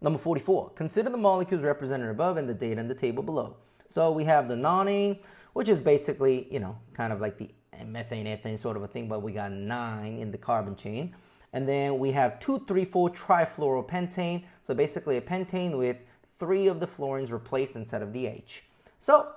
Number 44, consider the molecules represented above and the data in the table below. So we have the nonane, which is basically, kind of like the methane, ethane sort of a thing, but we got 9 in the carbon chain. And then we have 2,3,4 trifluoropentane. So basically a pentane with 3 of the fluorines replaced instead of the H. So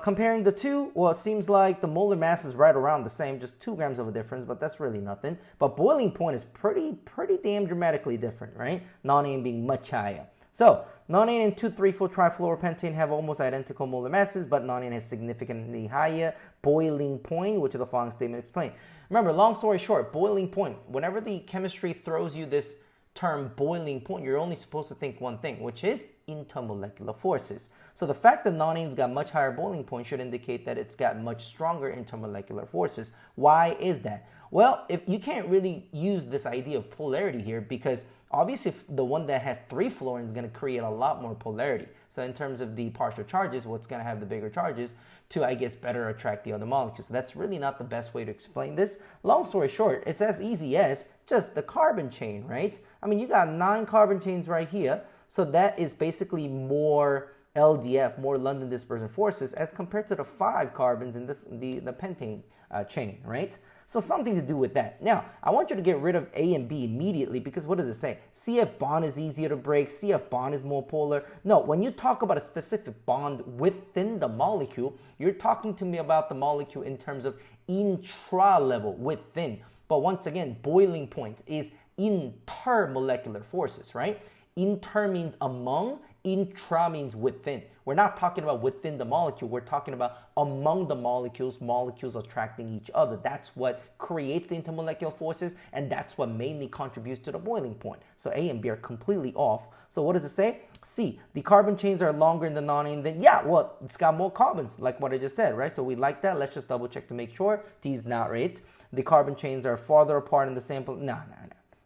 comparing the two, well, it seems like the molar mass is right around the same, just 2 grams of a difference, but that's really nothing. But boiling point is pretty damn dramatically different, right? Nonane being much higher. So nonane and 2,3,4 trifluoropentane have almost identical molar masses, but nonane has significantly higher boiling point, which the following statement explains. Remember, long story short, boiling point. Whenever the chemistry throws you this term boiling point, you're only supposed to think one thing, which is intermolecular forces. So the fact that nonane's got much higher boiling point should indicate that it's got much stronger intermolecular forces. Why is that? Well, if you can't really use this idea of polarity here, because obviously if the one that has 3 fluorines is going to create a lot more polarity. So in terms of the partial charges, what's going to have the bigger charges to, I guess, better attract the other molecules. So that's really not the best way to explain this. Long story short, it's as easy as just the carbon chain, right? I mean, you got 9 carbon chains right here. So that is basically more LDF, more London dispersion forces, as compared to the 5 carbons in the pentane chain, right? So something to do with that. Now, I want you to get rid of A and B immediately, because what does it say? CF bond is easier to break, CF bond is more polar. No, when you talk about a specific bond within the molecule, you're talking to me about the molecule in terms of intra-level, within. But once again, boiling point is intermolecular forces, right? Inter means among, intra means within. We're not talking about within the molecule. We're talking about among the molecules, molecules attracting each other. That's what creates the intermolecular forces, and that's what mainly contributes to the boiling point. So A and B are completely off. So what does it say? C, the carbon chains are longer in the nonane than, yeah, well, it's got more carbons, like what I just said, right? So we like that. Let's just double check to make sure. D is not right. The carbon chains are farther apart in the sample. No.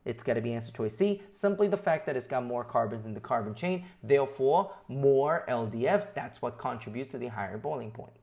It's got to be answer choice C. Simply the fact that it's got more carbons in the carbon chain, therefore more LDFs. That's what contributes to the higher boiling point.